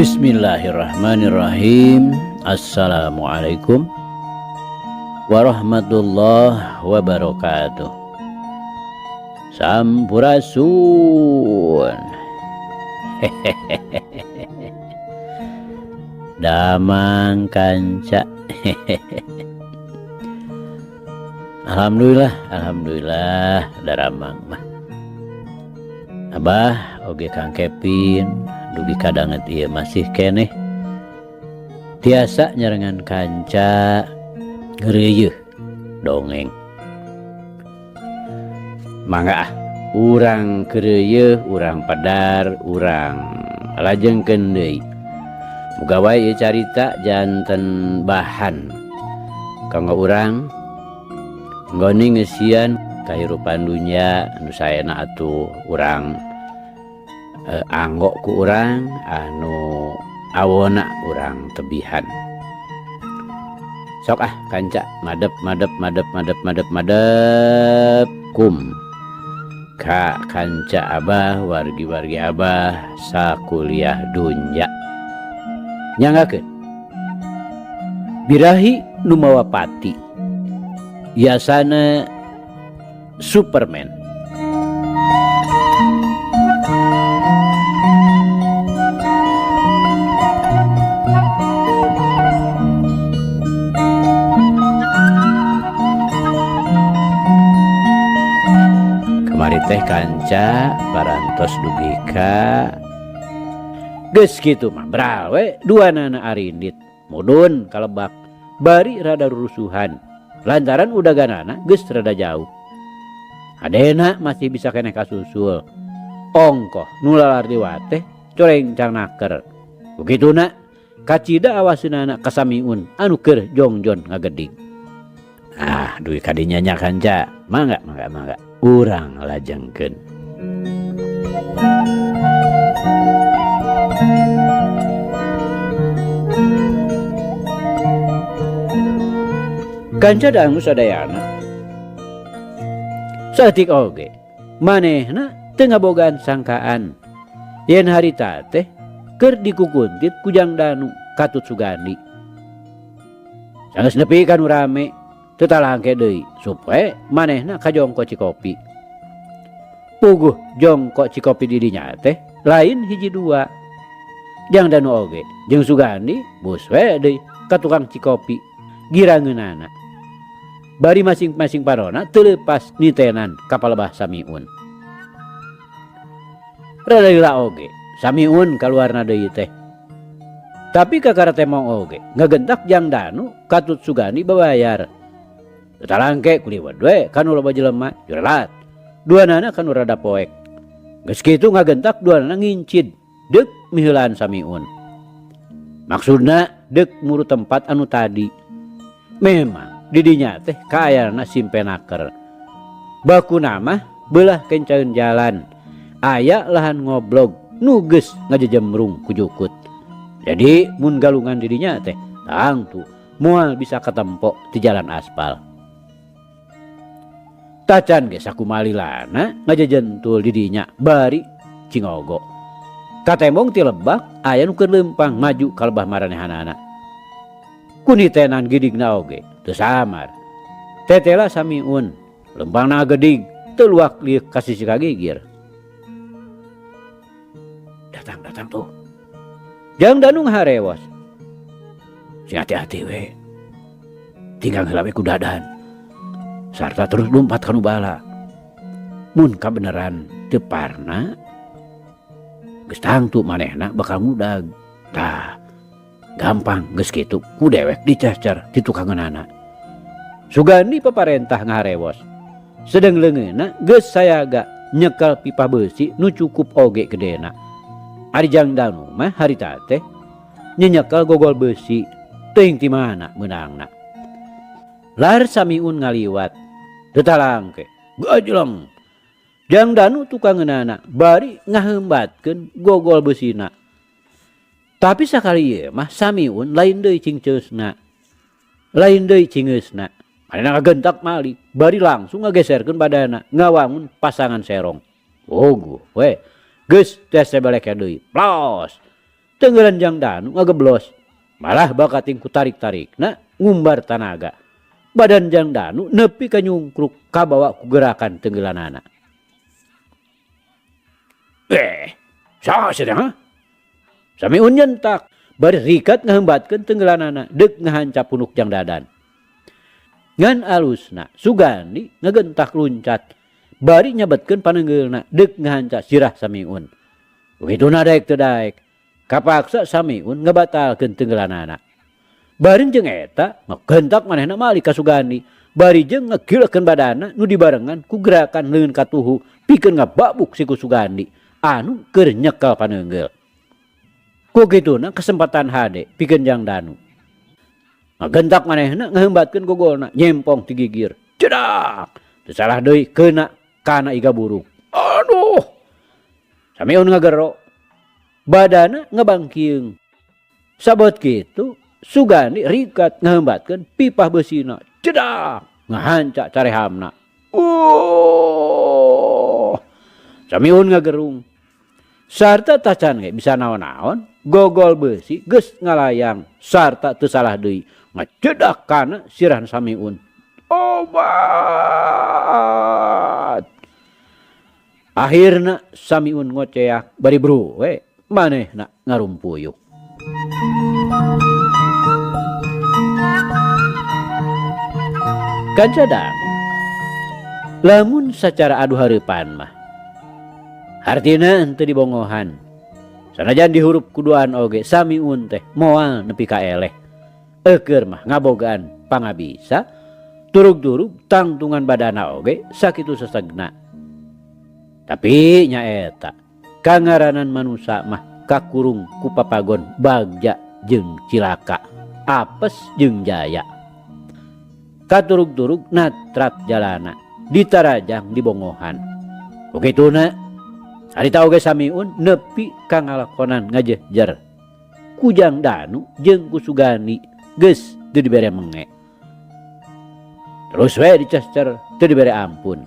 Bismillahirrahmanirrahim. Assalamualaikum warahmatullahi wabarakatuh. Sampurasun. Damang kanca. Alhamdulillah daramang mah. Abah oge Kang Kevin dugi kadanget ieu masih keneh tiasa nyarengan kanca ngeureuyeun dongeng. Mangga urang keureuyeun, urang padar, urang lajengkeun deui. Muga wae ieu carita janten bahan kanggo urang nggoni ngeusian kahirupan dunya anu saena atuh urang anggo ku urang anu awona urang tebihan. Sok kanca madep kum ka kanca abah wargi-wargi abah sakuliah dunya. Nyanggakeun birahi nu mawa pati biasana Superman. Kamari teh kanca parantos dugi ka geus kitu mah brawe duanana arindit mudun kalebak bari rada rusuhan lantaran udaganana geus rada jauh. Adena masih bisa keneh kasusul ongkoh nulalar diwateh coreng cangnaker begituna kacida awaseunana kasamiun anu keur jongjon ngageding. Dugi kadinya nya kanca mangga urang lajengkeun. Kanca dangu sadayana saeutik oge manehna teu ngabogaan sangkaan yen harita teh keur dikukuntit ku Jang Danu Katut Sugandi. Sanggeus nepi ka nu rame teu talangke deui supe manehna kajongko Cikopi. Puguh jongko Cikopi di dinya teh lain hiji dua. Jang Danu oge jeung Sugandi bus we deui ka tukang Cikopi girangeunana. Bari masing-masing parona teu leupas nitenan kapalebah samiun. Rada lila oge samiun kaluarna deui teh. Tapi kakara temong oge ngagentak Jang Danu Katut Sugandi babayar. Teu talangke kuliwat we kanu loba jelema jurelat. Duanana kanu rada poek. Geus kitu ngagentak duanana ngincid deuk miheulaan samiun. Maksudna deuk muru tempat anu tadi. Memang didinya teh kaayana simpenaker. Bakuna mah beulah kencaeun jalan. Aya lahan ngoblog nu geus ngajejemrung ku jukut. Jadi mun galungan didinya teh tangtu moal bisa katempo di jalan aspal. Tacan ge sakumalilana ngajejentul didinya bari Cingogo. Katembong ti Lebak aya nu keur leumpang maju ka lebah maranehanana. Kunitenan gidigna oge teu samar. Tetela samiun lempangna geudig teu luak liuk kasih sikagigir. Datang tuh Jang Danu ngaharewos. Sing hati-hati we tinggal heula we ku dadan sarta terus lumpat kanu bala. Mun kabeneran teu parna geus tangtu manehna bakal ngudag. Gampang geus kitu ku dewek dicecer ti tukangeunana. Sugandi paparentah ngaharewos. Sedeng leungeunna geus sayaga nyekel pipa beusi nu cukup oge gedena. Ari Jang Danu mah harita teh nyenyekel gogol beusi teuing ti mana meunangna. Lar samiun ngaliwat teu talangke gajleng. Jang Danu tukangeunana bari ngaheumbatkeun gogol beusina. Tapi sakali ieu mah samiun lain deui cingceusna. Lain deui cingeusna. Manehna ngagentak mali, bari langsung ngageserkeun badana, ngawangun pasangan serong. Oguh we, geus tes sebeleke deui. Plos. tenggelan jang danu ngageblos. Malah bakating ku tarik-tarikna ngumbar tanaga. Badan jang danu nepi ka nyungkruk kabawa ku gerakan tenggelanana. Saha sedang? Sami nyentak bari rikat ngahembatkeun tenggelanana deuk ngahancap punuk jang dadan. Ngan alusna Sugandi ngagentak luncat bari nyabetkeun panenggeulna deuk ngahancap sirah Samiun. Begituna daek teu daek kapaksa Samiun ngabatalkeun tenggelanana. Bari jeung eta ngagentak manehna malih ka Sugandi bari jeung ngagilekeun badanna nu dibarengan ku gerakan leun katuhu pikeun ngababuk si ku Sugandi anu keur nyekel panenggeul. Ku kituna kesempatan hade pikeun jang danu. Ngagentak manehna ngahembatkeun gogolna nyempong ti gigir. Cedak. Teu salah deui keuna kana iga burung. Aduh. Samiun ngagero. Badana ngabangkieung. Sabot kitu Sugandi rikat ngahembatkeun pipah beusina. Cedak. Ngahancak carehamna. Samiun ngagerung. Sarta tacan ge bisa naon-naon, gogol beusi geus ngalayang sarta teu salah deui ngacedak kana sirah Samiun. Obat. Akhirna Samiun ngoceak bari bro we manehna ngarumpuyuk. Kancadang lamun sacara adu hareupan mah artina henteu dibongohan. Sanajan dihurup kuduaan oge Samiun teh moal nepi ka eleh. Eukeur mah ngabogaan pangabisa, turug-turug tangtungan badana oge sakitu sesegna. Tapi nyaeta kangaranan manusia mah kakurung ku papagon bagja jeung cilaka, apes jeung jaya. Katurug-turug natrat jalana ditarajang dibongohan. Begituna harita oge Samiun nepi ka ngalakonan ngajehjer. Kujang danu jeung ku Sugandi geus teu dibere menge. Terus we dicescer teu dibere ampun.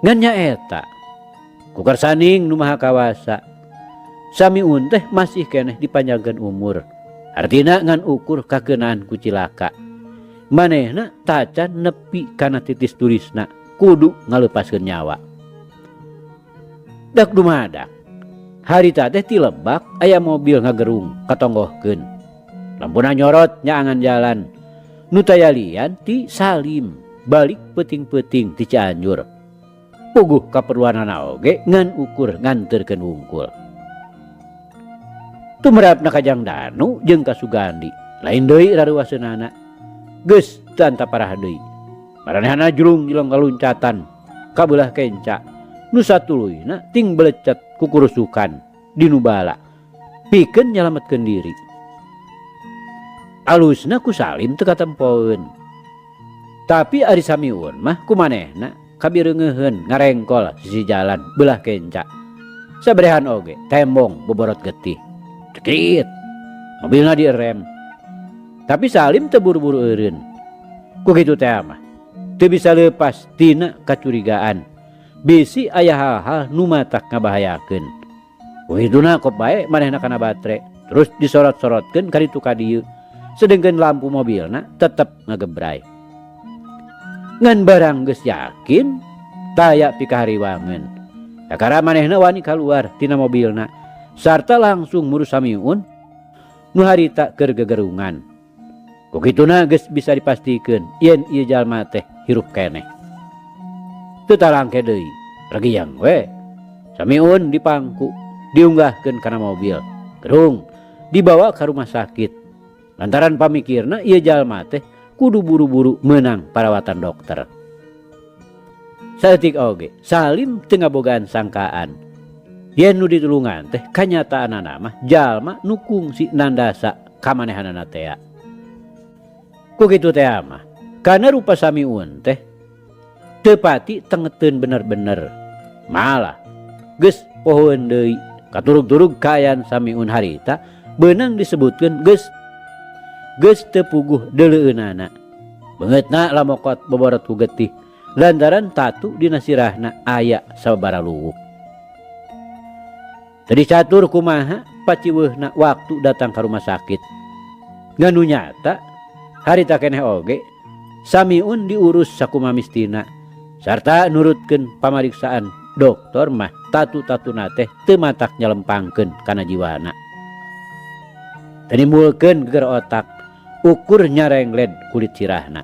Ngan nyaeta ku kersaning nu maha kawasa Samiun teh masih keneh dipanjangkeun umur. Artina ngan ukur kakeunaan ku cilaka. Manehna tacan nepi kana titis tulisna kudu ngaleupaskeun nyawa. Dak dumadak harita teh ti Lebak aya mobil ngagerung katonggohkeun. Lampuna nyorot nyaangan jalan. Nu taya lian ti Salim balik peuting-peuting ti Cianjur. Puguh kaperluanana oge ngan ukur nganterkeun wungkul. Tumrapna ka Jang Danu jeung ka Sugandi lain deui raruaseunana. Geus teu anta parah deui. Maranehna jurung jilong kaluncatan ka beulah kenca. Nu satuluyna ting belecet ku kurusukan di nubala pikeun nyalametkeun diri. Alusna ku Salim teu katempoeun. Tapi ari Samiun mah ku manehna kabireungeun ngarengkol sisi jalan beulah kenca. Sabrehan oge tembong boborot getih. Cekit. Mobilna direm. Tapi Salim teu buru-buru eureun. Ku kitu teh mah teu bisa leupas tina kacurigaan. Bisi aya hal-hal nu matak ngabahayakeun. Kuituna kop bae manehna kana batre terus disorot-sorotkeun ka ditu ka dieu. Sedengkeun lampu mobilna tetep ngagebray. Ngan barang geus yakin taya pikahariwangeun. Sakara manehna wani kaluar tina mobilna sarta langsung murus Samiun nu harita keur gegerungan. Kukituna geus bisa dipastikeun yen ieu jalma teh hirup keneh. Teu talangke deui, regiang we. Samiun dipangku, diunggahkeun kana mobil. Gerung dibawa ka rumah sakit. Lantaran pamikirna ieu jalma teh kudu buru-buru meunang parawatan dokter. Saeutik oge Salim teu ngabogaan sangkaan. Yen nu ditulungan teh kanyataanana mah jalma nu kungsi nandasa ka manehanana tea. Ku kitu teh mah kana rupa Samiun teh teu pati tengeteun bener-bener. Malah geus pohoeun deui katurug-turug kaayaan Samiun harita beunang disebutkeun geus teu puguh deuleueunana. Beungeutna lamokot boborot ku getih lantaran tatu dina sirahna aya sababaraha luwuk. Teu dicatur kumaha paciweuhna waktu datang ke rumah sakit. Nganu nyata harita keneh oge Samiun diurus sakuma mistina sarta nurutkeun pamariksaan dokter mah tatu-tatuna teh teu matak nyalempangkeun kana jiwana. Tenimbulkeun geger otak ukur nyarengled kulit sirahna.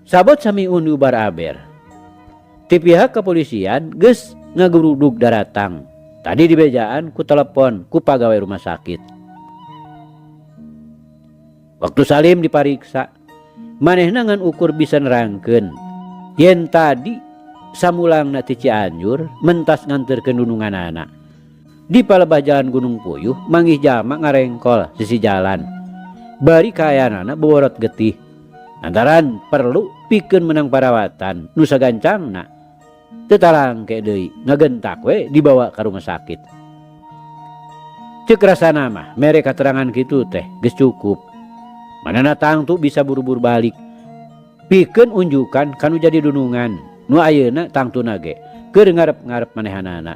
Sabot Samiun ubar aber. Ti pihak kepolisian geus ngagerudug daratang. Tadi dibejaan ku telepon ku pagawai rumah sakit. Waktu Salim dipariksa, manehna ngan ukur bisa nerangkeun yen tadi samulangna ti Cianjur mentas nganterkeun dununganana. Di palebah jalan Gunung Puyuh manggih jama ngarengkol sisi jalan. Bari kahayanana boworot getih. Lantaran perlu pikeun menang parawatan nu sagancangna teu talangke deui ngagentak we dibawa ka rumah sakit. Ceuk rasana mah mere katerangan kitu teh geus cukup. Manehna tangtu bisa buru-buru balik pikeun unjukan kanu jadi dunungan nu ayeuna tangtuna ge keur ngarep-ngarep manehanana.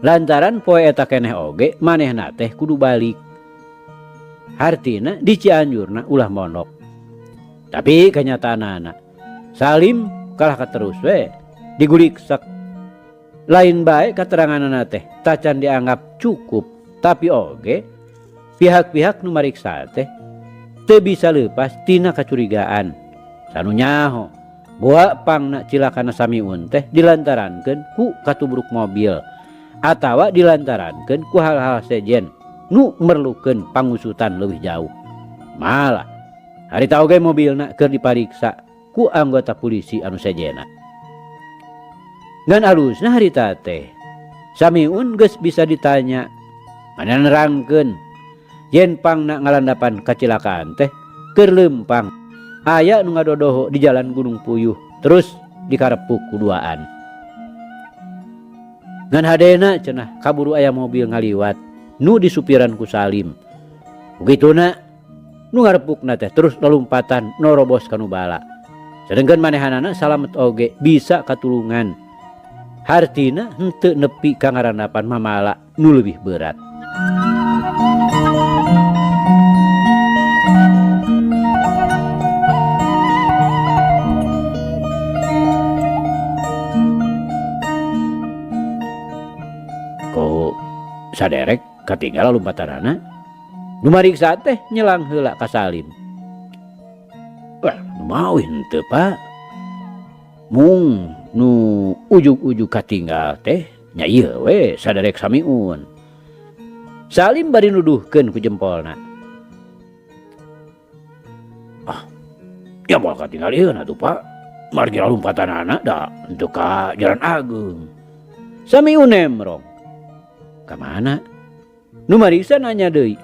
Lantaran poe eta keneh oge manehna teh kudu balik. Hartina di Cianjurna ulah monok. Tapi kenyataanana Salim kalah katerus we diguriksak. Lain bae kateranganana teh tacan dianggap cukup, tapi oge pihak-pihak nu mariksa teh teu bisa leupas tina kacurigaan. Sanu nyaho boa pangna cilakana Samiun teh dilantarankeun ku katubruk mobil atawa dilantarankeun ku hal-hal sejen nu merlukeun pangusutan leuwih jauh. Malah harita oge mobilna keur dipariksa ku anggota polisi anu sejena. Ngan alusna harita teh Samiun geus bisa ditanya manehna nerangkeun yen pangna ngalandapan kacilakaan teh keur leumpang aya nu ngadodoho di jalan Gunung Puyuh terus dikarepuk kuduaan. Ngan hadena cenah kaburu aya mobil ngaliwat nu disupiran ku Salim. Begituna nu ngarepukna teh terus lelumpatan norobos kanu bala. Sedengkeun manehanana salamet oge bisa katulungan. Hartina henteu nepi ka ngarandapan mamala nu leuwih berat. Ko saderek katinggal lumpatanana nu mariksa teh nyelang heula ka Salim. Wah, nu mau henteu Pak. Mung nu ujug-ujug katinggal teh nya ieu we saderek Samiun. Salim bari nuduhkeun ku jempolna. Ya moal katinggal ieu atuh Pak. Margi lumpatanana da henteu ka Jalan Agung. Samiun nemrong. Ka mana? Nu mariksa nanya deui.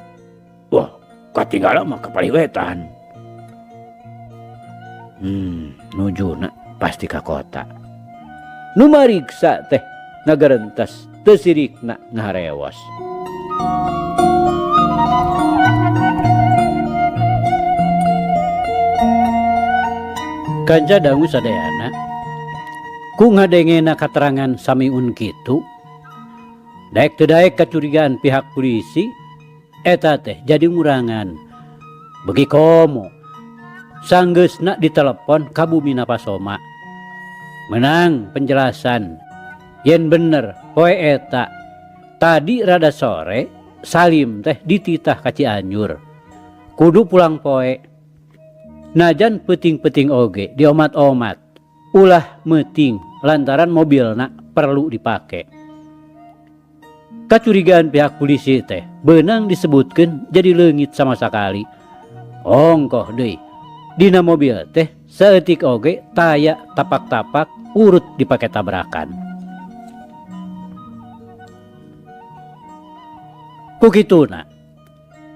Wah, katinggala mah kapaliwetan. Nujuna pasti ka kota. Nu mariksa teh ngagerentas teu sirikna ngaharewas. Kanca dangu sadayana ku ngadengena katerangan Samiun kitu. Daek teu daek kacurigaan pihak polisi eta teh jadi ngurangan. Begi komo sanggeusna ditelepon ka Bumina Pasoma. Menang penjelasan yen bener poe eta tadi rada sore Salim teh dititah ka Cianjur. Kudu pulang poe. Najan peuting-peuting oge diomat-omat. Ulah meuting lantaran mobilna perlu dipake. Kacurigaan pihak polisi teh beunang disebutkeun jadi leungit sama sakali. Ongkoh deui dina mobil teh saeutik oge taya tapak-tapak urut dipake tabrakan. Kukituna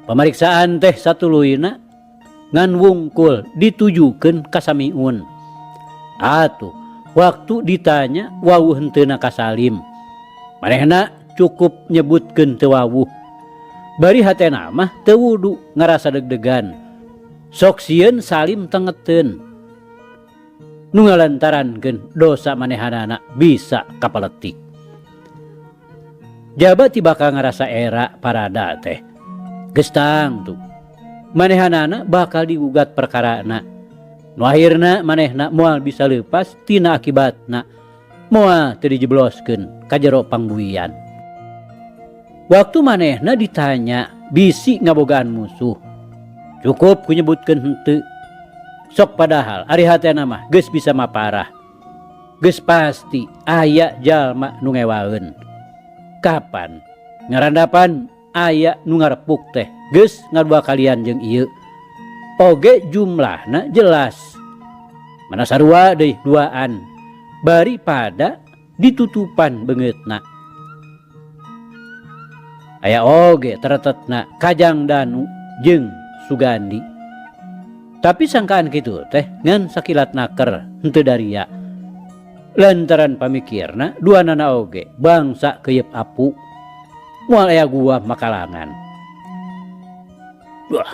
pemeriksaan teh satuluyna ngan wungkul ditujukeun ka Samiun. Atuh waktu ditanya wawuh henteuna ka Salim, manehna cukup nyebutkeun teu wawuh. Bari hatena mah teu wudu ngarasa deg-degan. Sok sieun Salim tengeteun. Nu ngalantarankeun dosa manehanana bisa kapaletik. Jabat ti bakal ngerasa era parada teh. Gestang tuh. Manehanana bakal digugat perkarana. Nu akhirna manehna moal bisa leupas tina akibatna. Moal teu dijebloskeun ka jero pangbuian. Waktu manehna ditanya bisi ngabogaan musuh. Cukup ku nyebutkeun henteu. Sok padahal ari hatena mah geus bisa maparah. Geus pasti aya jalma nu ngewaeun. Kapan ngarandapan aya nu ngarepuk teh geus ngadua kalian jeung ieu. Oge jumlahna jelas. Mana sarua deui duaan bari pada ditutupan beungeutna. Aya oge teretetna Kajang Danu jeung Sugandi. Tapi sangkaan kitu teh ngan sakilat naker henteu daria. Lantaran pamikirna duanana oge bangsa keyep apu. Moal aya gua makalangan. Wah,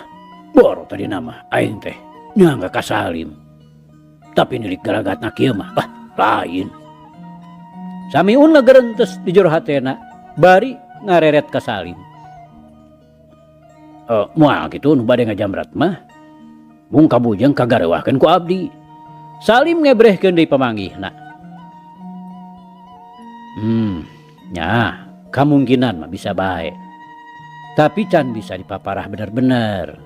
boro tadi nama aing teh nyangga ka Salim. Tapi nilik galagatna kieu mah lain. Samiun ngagereuntes di jero hatena bari ngareret ka Salim. Moal kitu nu bade ngajamrat mah mung kabujeng kagarewahkeun ku abdi. Salim ngebrehkeun deui pamanggihna. Nya kamungkinan mah bisa bae. Tapi can bisa dipaparah bener-bener.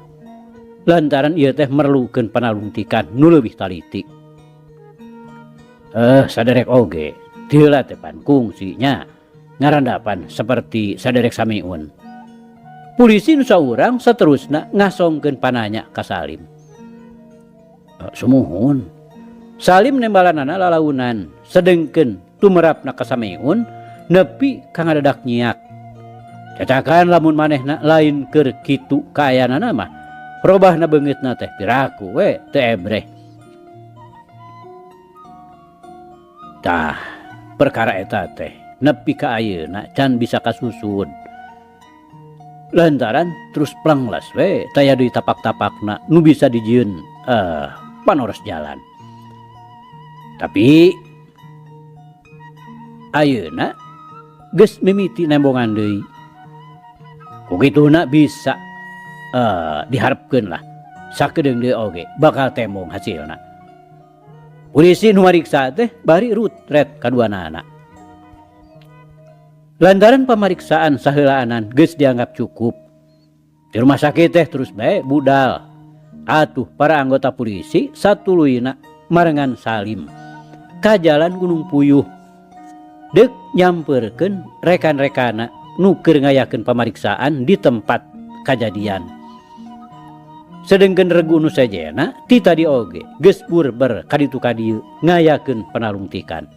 Lantaran ieu teh merlukeun panalungtikan nu leuwih taliti. Saderek oge heula teh pan kungsinya ngarandapan seperti saderek Samiun. Polisi nu saurang saterusna ngasongkeun pananya ka Salim. Sumuhun. Salim nembalanana lalaunan sedengkeun tumerapna ka Samiun nepi ka ngadadak nyiak. Cacakan lamun manehna lain keur kitu kaayanana mah robahna beungeutna teh piraku we teu ebreh. Tah perkara eta teh nepi ka ayeuna can bisa kasusun. Lantaran terus plengles we taya deui tapak-tapakna nu bisa dijieun panoros jalan. Tapi ayeuna geus mimiti nembongan deui. Kugituna bisa diharapkeun lah sakedeung deui oge bakal tembong hasilna. Polisi nu mariksa teh bari rutret kaduanana. Lantaran pamariksaan saheulaanan geus dianggap cukup. Di rumah sakit teh terus bae budal. Atuh para anggota polisi satuluyna marengan Salim ka jalan Gunung Puyuh. Deuk nyampeurkeun rekan-rekana nu keur ngayakeun pamariksaan di tempat kajadian. Sedengkeun regu nu sajena ti tadi oge geus burber ka ditu ka dieu ngayakeun panalungtikan.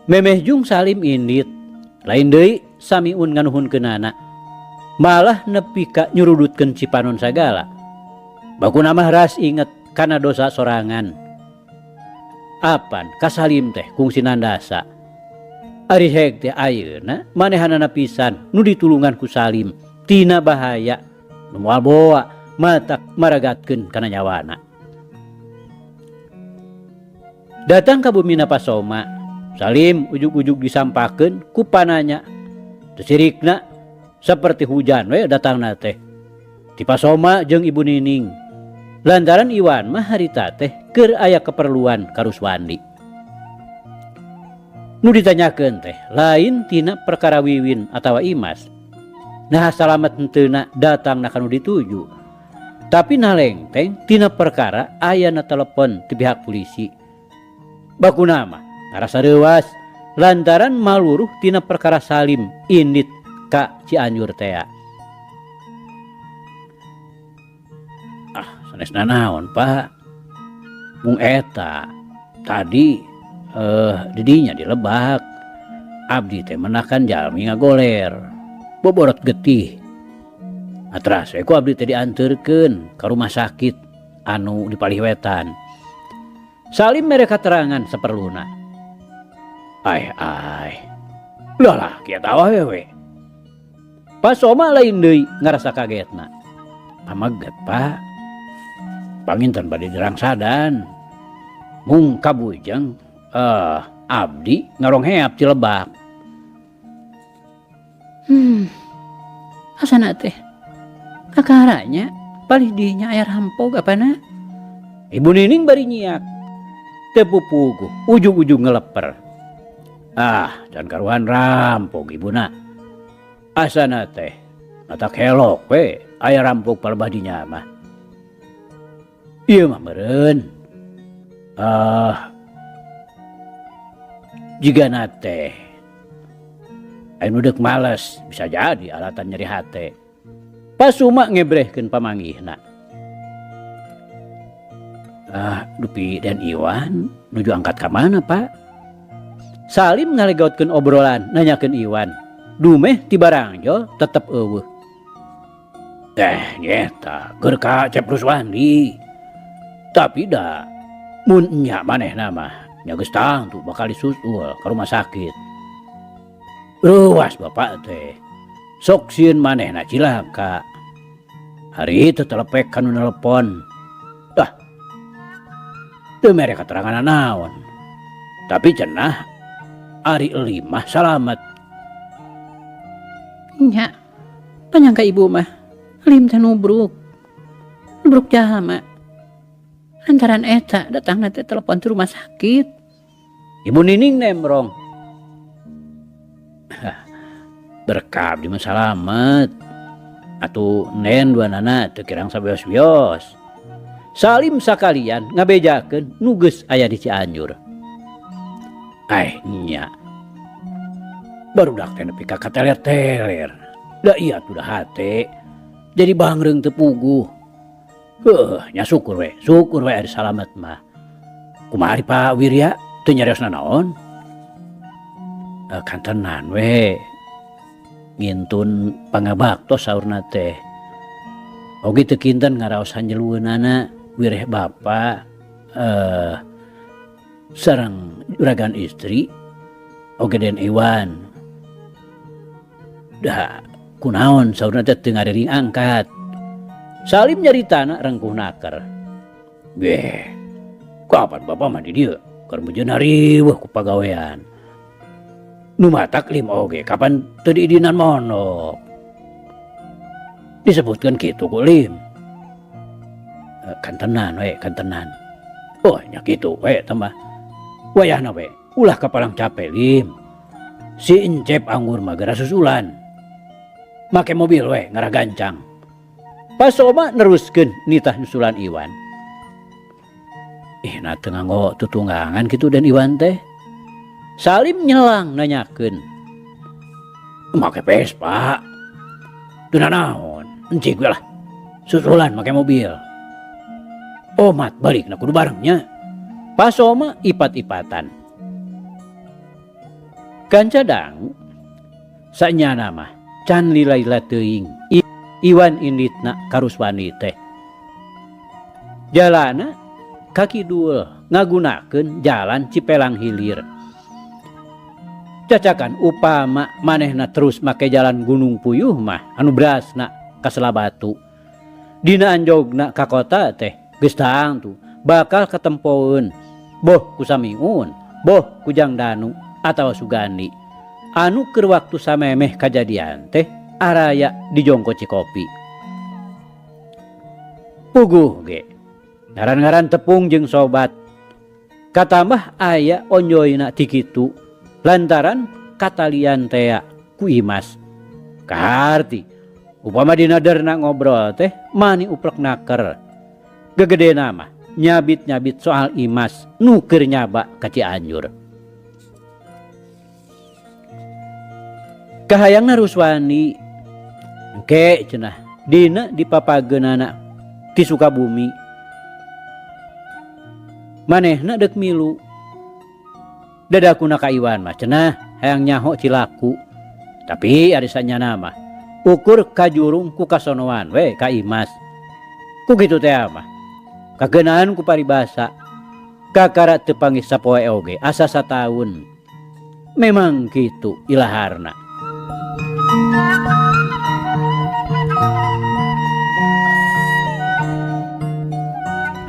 Memeh jung Salim indit lain deui Samiun nganuhunkeunana malah nepi ka nyurudutkeun cipanon sagala. Bakuna mah ras inget kana dosa sorangan. Apan ka Salim teh kungsi nandasa. Ari heg teh ayeuna manehanana pisan nu ditulungan ku Salim tina bahaya nu moal boa matak maragatkeun kana nyawana. Datang ka bumina Pasoma, Salim ujug-ujug disampakeun ku pananya. Teu sirikna saperti hujan we datangna teh. Ti Pasoma jeung Ibu Nining. Lantaran Iwan mah harita teh keur aya keperluan ka Ruswandi. Nu ditanyakeun teh lain tina perkara Wiwin atawa Imas. Nah salamet henteuna datangna ka nu dituju. Tapi nalengteng tina perkara ayana telepon ti pihak polisi. Bakuna mah ngarasa reuwas lantaran maluruh tina perkara Salim indit ka Cianjur teh. Sanesna naon Pak? Mung eta tadi didinya di Lebak. Abdi teh menakan jalmi ngagoler. Boborot getih. Atras we ku abdi teh dianteurkeun ka rumah sakit anu di Paliwetan. Salim mere katerangan saperluna. Ai. Lah kieu tah we. Pasoma lain deui ngarasa kagetna. Pamaget Pak. Panginten bade dirangsadan. Mung kabujeng abdi ngarong heap ti Lebak. Asana teh kakaranya palih dinya aya rampog apana? Ibu Nining bari nyiak. Teu pupuguh, ujug-ujug ngeleper. Can karuhan rampog ibuna. Asana teh mata kelok we aya rampog palebah dinya mah. Ieu mah meureun. Jigana teh anu deuk males bisa jadi alatan nyeri hate. Pasuma ngebrehkeun pamanggihna. Dupi dan Iwan nuju angkat ka mana, Pak? Salim ngalegautkeun obrolan, nanyakeun Iwan. Dumeh ti Barangjo tetep eueuh. Nyeta keur ka Cep Ruswandi. Tapi da mun nya manehna mah nya geus tangtu bakal disusul ka rumah sakit. Ruas Bapak teh. Sok sieun manehna cilaka. Hari itu telepek kanu nelpon. Teu mere katerangan naon. Tapi cenah ari euli mah salamet. Nya, panyangka ibu mah lim teh nubruk jalma. Lantaran eta datangna teh telepon ti rumah sakit. Ibu Nining nemrong. Berkab di mah salamet. Atuh nen duanana teu kirang sabeos-beos. Salim sakalian ngabejakeun nu geus aya di Cianjur. Nya. Barudak teh nepi ka kateler-teler. Da iya tuh da hate. Jadi bangreung teu puguh. Nya syukur we ari salamet mah. Kumaha Pak Wirya teu nyariosna naon? Kantenan we. Ngintun pangabaktos saurna teh. Oge teu kinten ngaraos hanjelueunana. Wireh Bapak sareng juragan istri oge den Iwan. Da kunaon saurna teh teu ngariring angkat. Salim nyaritana rengkuh naker. Kapan Bapak mah di dieu? Keur bejeuna riweuh ku pagawean. Nu matak lim oge kapan teu diidinan mondok. Disebutkeun kitu ku lim. Kantenan. Nya kitu we tambah. Wayahna we ulah ka Palang Cape lim. Si Encep anggur mah geura susulan. Make mobil we ngaragancang. Pas Oma neruskeun nitah nusulan Iwan. Na teu nganggo tutunggangan kitu dan Iwan teh. Salim nyelang nanyakeun. Make Vespa. Teu naon, encik we lah. Susulan make mobil. Omat balik na kudu barengnya. Pas Oma ipat-ipatan. Kancadang sanyana mah can lilaila teuing. Iwan inditna ka Ruswandi teh. Jalana ka kidul ngagunakeun jalan Cipelang Hilir. Cacakan upama manehna terus make jalan Gunung Puyuh mah anu berasna ka Selabatu. Dina anjogna ka kota teh geus tangtu bakal katempoeun boh ku Samiun, boh ku Jang Danu atawa Sugandi. Anu keur waktu samemeh kajadian teh araya di Jongko Cikopi. Puguh ge. Ngaran-ngaran tepung jeung sobat. Katambah aya onjoyna ti kitu lantaran katalian tea ku Imas. Kaharti upama dina derna ngobrol teh mani uplek naker. Gegedena mah nyabit-nyabit soal Imas nu keur nyaba ka Cianjur. Kahayangna Ruswandi engke cenah dina dipapageunana ti Sukabumi. Manehna deuk milu. Dadakuna ka Iwan mah cenah hayang nyaho cilaku. Tapi ari sanyana mah ukur kajurung ku kasonoan we ka Imas. Ku kitu teh mah kageunaan ku paribasa kakara teu panggih sapoe oge asa sataun. Memang kitu ilaharna.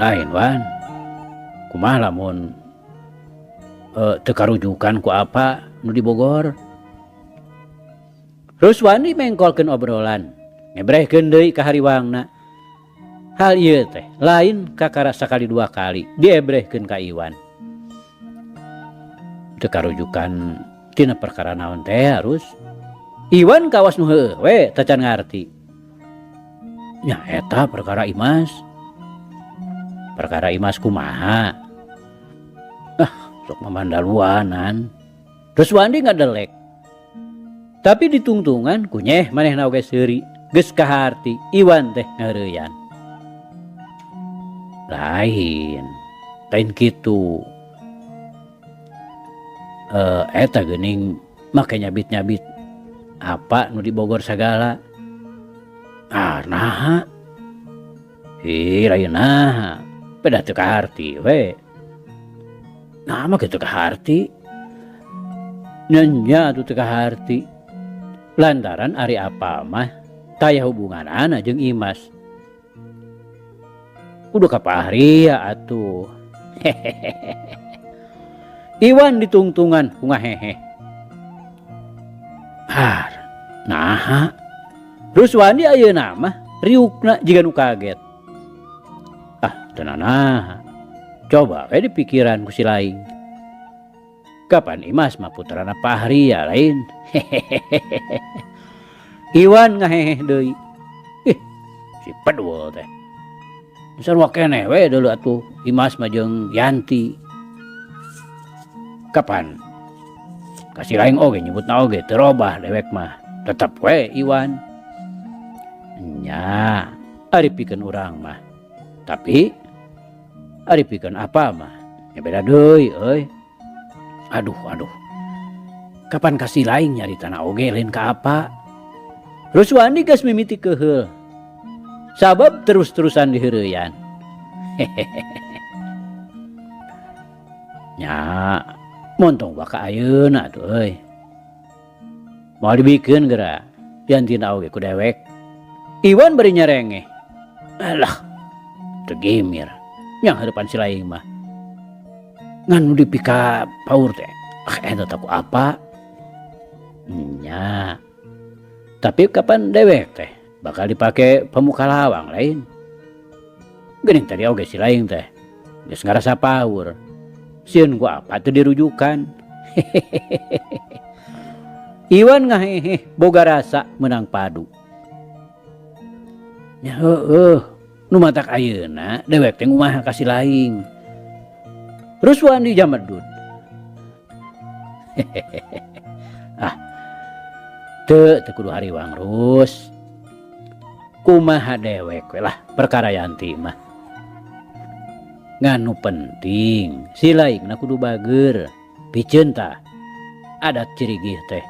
Lain Wan, kumaha lamun teu karujukan ku apa nu di Bogor? Ruswandi mengkolkeun obrolan, ngebrehkeun deui ka hariwangna. Hal ieu teh lain kakara sakali dua kali diebrehkeun ka Iwan. Teu karujukan tina perkara naon teh harus. Iwan kawas nu heueuh we tacan ngarti. Nya eta perkara Imas. Perkara Imas kumaha? Sok mamandaluanan. Ruswandi ngadelek. Tapi ditungtungan kunyeh manehna oge seuri, geus kaharti Iwan teh ngareureuyan. Lain kitu. Eta geuning make nyabit-nyabit apa nu di Bogor sagala. Naha? Lain naha. Peda teu kaharti we. Nah mah kitu kaharti. Nya atuh teu kaharti. Lantaran ari apa mah taya hubunganana jeung Imas. Kudu kapahria atuh. Iwan ditungtungan ku ngahehe. Naha? Ruswandi ayeuna mah riukna jiga nu kaget. Teu naha. Coba we dipikiran ku si laing. Kapan Imas mah putrana Pahria lain. Iwan ngahehe deui. Si Pedul teh. Sarua keneh we deuleu atuh Imas mah jeung Yanti. Kapan? Kasih laing oge nyebutna oge teu robah dewek mah. Tetep we Iwan. Nya, ari pikeun urang mah. Tapi ari pikeun apa mah? Ya beda deui euy. Aduh. Kapan kasih laing nyari tanah oge lain ka apa? Ruswandi geus mimiti keheul. Sabab terus-terusan diheureuyan. Nya, montong baka ayeuna atuh euy. Moal dibikeun geura Yantina oge ku dewek. Iwan bari nyarengeh. Alah, teu gimir. Yang harapan si laing mah. Nganu dipika paur teh. Eta taku apa? Nya. Tapi kapan dewek teh bakal dipake pemuka lawang lain. Geuning tadi oge si laing teh geus ngarasa paur. Sieun ku apa teu dirujukan. Iwan ngahehe boga rasa menang padu. Ya nu matak ayeuna dewek teh kumaha ka si laing. Ruswandi jamedut. Teu kudu hariwang Rus. Kumaha dewek we lah perkara Yanti mah. Nganu penting si laingna kudu bageur. Piceun tah adat cirigih teh.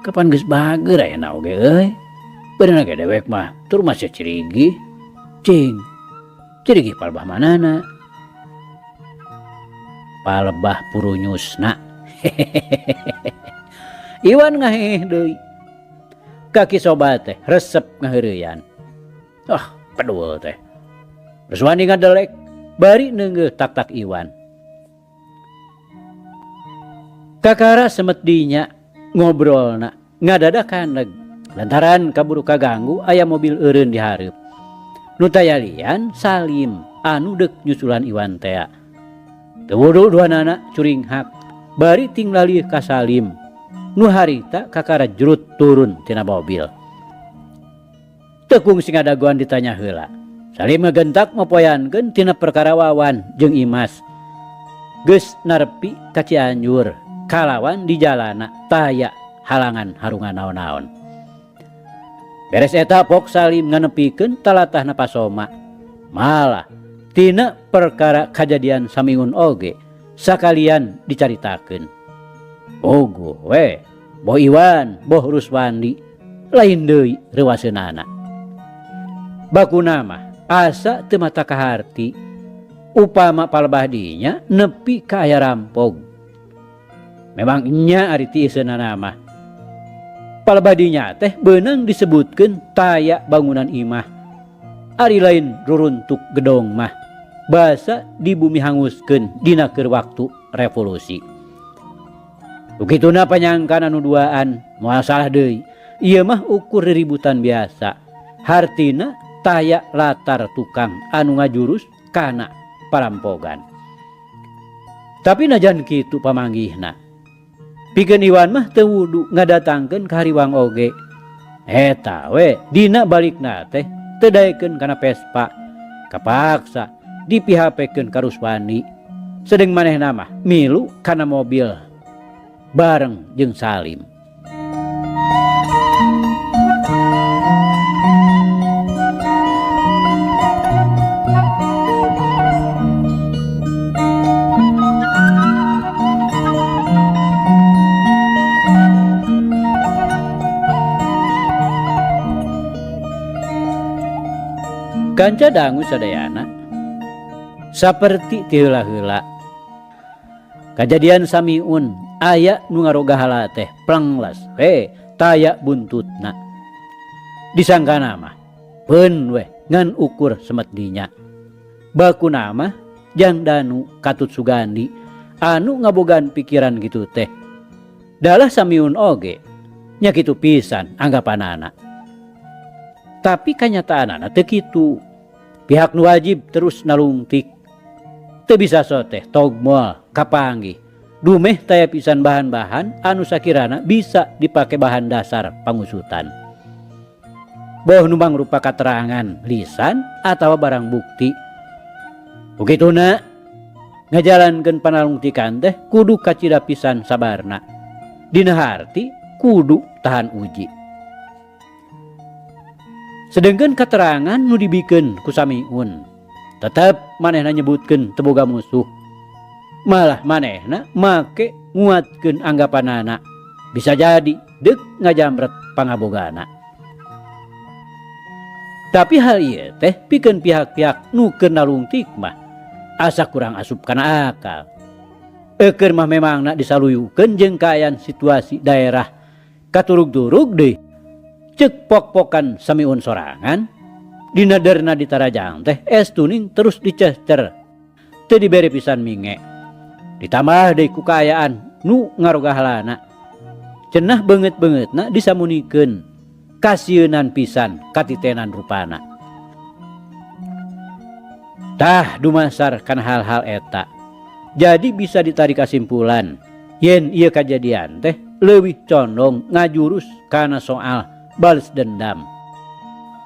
Kapan geus bageur ayeuna oge euy. Benerna ge dewek mah tur masih cirigih. Cing. Cirigih palebah manana? Palebah purunyusna. Iwan ngahehe deui. Kaki sobat teh resep ngaheureuyan. Pedul teh. Ruswandi ngadelek bari neunggeuh tak Iwan. Kakara semet dinya ngobrolna ngadadak handeg lantaran kaburu kaganggu aya mobil eureun di hareup. Nu taya lian Salim anu deuk nyusulan Iwan teh. Teu wudu duanana curing hak bari tinggalih ka Salim. Nu harita kakara jurut turun tina mobil. Teu kungsi ngadaguan ditanya heula. Salim ngagentak mopoyankeun tina perkara Wawan jeung Imas. Geus narepi ka Cianjur kalawan di jalana taya halangan harungan naon-naon. Beres eta pok Salim nganepikeun talatahna Pasoma. Malah tina perkara kajadian samiun oge sakalian dicaritakeun. Bogo we, boh Iwan, boh Ruswandi lain deui reuaseunana. Bakuna mah asa teu mata kaharti upama palebah dinya nepi ka aya rampog. Memang nya ari tieuseunana mah palebah dinya teh beunang disebutkeun taya bangunan imah. Ari lain ruruntuk gedong mah basa di bumi hanguskeun dina keur waktu revolusi. Begituna panyangkan anu duaan moal salah deui. Ieu mah ukur ributan biasa. Hartina taya latar tukang anu ngajurus kana parampogan. Tapi najan kitu pamanggihna. Pikeun Iwan mah teu wudu ngadatangkeun ka hariwang oge. Eta we dina balikna teh teu daekeun kana Vespa. Kapaksa dipihapekeun ka Ruswani. Sedeng manehna mah milu kana mobil bareng jeung Salim. Kanca dangu sadayana saperti ti heula-heula. Kajadian samiun aya nu ngarogahala teh planglas taya buntutna. Disangkana mah peun we ngan ukur semet dinya. Bakuna mah Jang Danu Katut Sugandi anu ngabogan pikiran gitu teh. Dalah samiun oge nya kitu pisan anggapanana. Tapi kanyataanana teu kitu. Pihak nu wajib terus nalungtik. Teu bisa soteh togmoal kapanggih. Dumeh taya pisan bahan-bahan anu sakirana bisa dipake bahan dasar pangusutan. Boh nu mangrupa katerangan lisan atawa barang bukti. Begituna ngajalankeun panalungtikan teh kudu kacida pisan sabarna. Dina harti kudu tahan uji. Sedengkeun katerangan nu dibikeun ku samiun tetep manehna nyebutkeun teu boga musuh. Malah manehna make nguatkeun anggapanana bisa jadi deuk ngajamret pangabogana. Tapi hal ieu teh pikeun pihak-pihak nu keur nalungtik mah asa kurang asup kana akal. Keur mah memangna disaluyukeun jeung kaayaan situasi daerah katurug-turug deui. Cek pok-pokan samiun sorangan dina derna di Tarajang teh estuning terus dicecer teu dibere pisan minge. Ditambah deui ku kaayaan nu ngarogahalana cenah beungeut-beungeutna disamunikeun kasieun pisan katitenan rupana. Tah dumasar kana hal-hal eta jadi bisa ditarik kesimpulan yen ieu kajadian teh leuwih condong ngajurus kana soal balas dendam.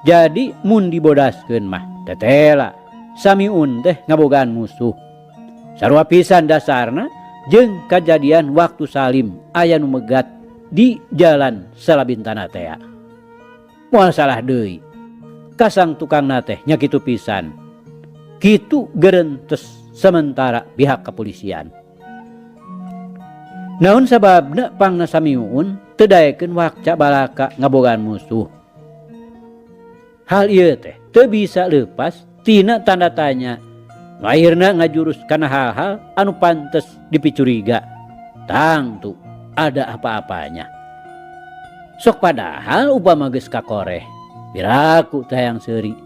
Jadi mun dibodaskeun mah tetela samiun teh ngabogaan musuh. Sarua pisan dasarna jeung kajadian waktu Salim aya nu megat di jalan Salabintana teh. Moal salah deui. Kasang tukangna teh nya kitu pisan. Kitu geurentes sementara pihak kepolisian. Naon sababna pangna samiun teu daekeun wakca balaka ngabogaan musuh. Hal ieu teh teu bisa leupas tina tanda tanya. Lahirna ngajurus kana hal-hal anu pantes dipicuriga. Tangtu ada apa-apanya. Sok padahal upama geus kakoreh biraku teh hayang seuri.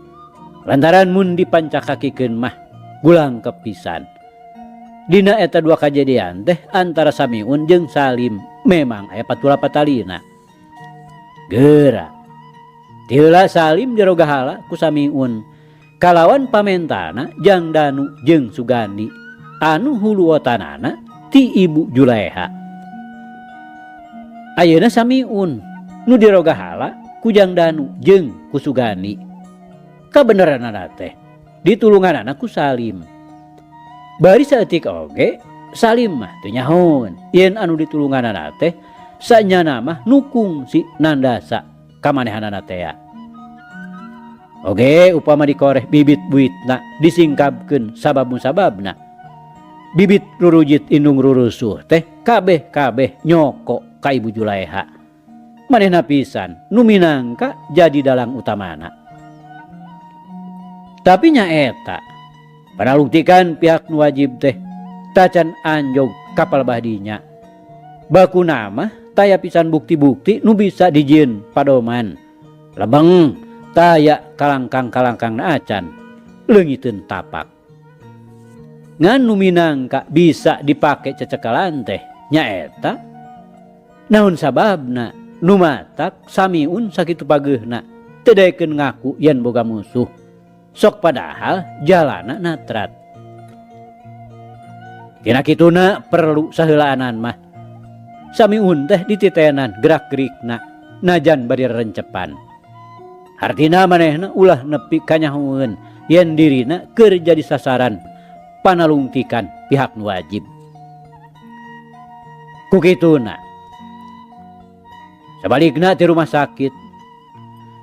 Lantaran mun dipancakakikeun mah gulang kepisan. Dina eta dua kejadian teh antara samiun jeung Salim memang aya patula patalina. Geura ti heula Salim dirogahala ku samiun kalawan pamentana Jang Danu jeung Sugandi anu huluotanana ti Ibu Juleha. Ayeuna samiun nu dirogahala ku Jang Danu jeung ku Sugandi. Kabeneranana teh ditulunganana ku Salim. Bari saeutik oge Salim mah teu nyahoan yen anu ditulunganana teh sanyana mah nukung si Nandasa kamanehanana teh. Oge upama dikoreh bibit buitna disingkapkeun sabab-musababna. Bibit rurujit indung rurusuh teh kabeh-kabeh nyoko ka Ibu Juleha. Manehna pisan nu minangka jadi dalang utamana. Tapi nya eta panalungtikan pihak nu wajib teh tacan anjog kapal bahdinya. Bakuna mah taya pisan bukti-bukti nu bisa dijieun padoman. Lebeng taya kalangkang-kalangkang na acan leungiteun tapak. Ngan nu minangka bisa dipake cecekelan teh nyaeta Naon sababna nu matak samiun sakitu pageuna teu daekeun ngaku yen boga musuh. Sok padahal jalana natrat. Tina kituna perlu saheulaanan mah. Samiun teh dititenan gerak-gerikna najan bari rencepan. Artina manehna ulah nepi kanyahoeun yen dirina keur jadi sasaran panalungtikan pihak nu wajib. Kukituna sabalikna ti rumah sakit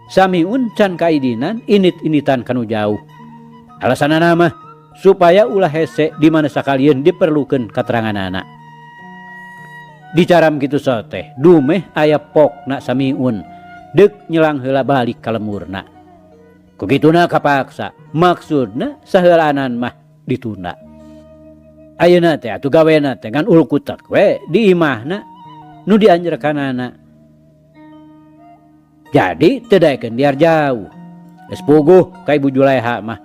samiun can kaidinan init-initan kanu jauh. Alasanana mah supaya ulah hese di mana sakalian diperlukeun kateranganana. Dicaram kitu teh dumeh aya pokna samiun deuk nyelang heula balik ka lemurna. Kukituna kapaksa maksudna saheulaanan mah ditunda. Ayeuna teh atuh gawena teh ngan ul kutek we di imahna nu dianjerkanana. Jadi teu daekeun liar jauh. Geus puguh ka Ibu Juleha mah.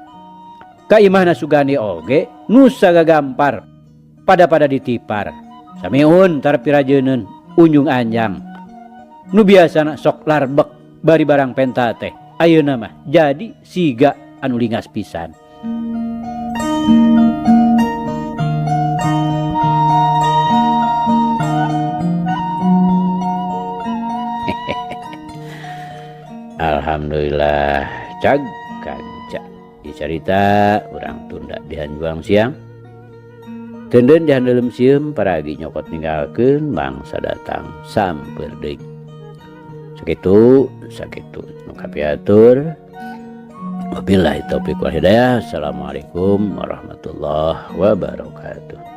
Ka imahna Sugani oge nu sagagampar pada ditipar. Samiun tarep pirajeuneun unjung anjang. Nu biasana sok larbek bari barang penta teh. Ayeuna mah jadi siga anu lingas pisan. Alhamdulillah cag kanca dicarita urang tunda di hanjuang siang. Tenden di handeulem sieum paragi nyokot ninggalkeun mangsa datang samper deui. Sakitu nu kapiatur. Wabillahi taufiq wal hidayah. Assalamualaikum warahmatullahi wabarakatuh.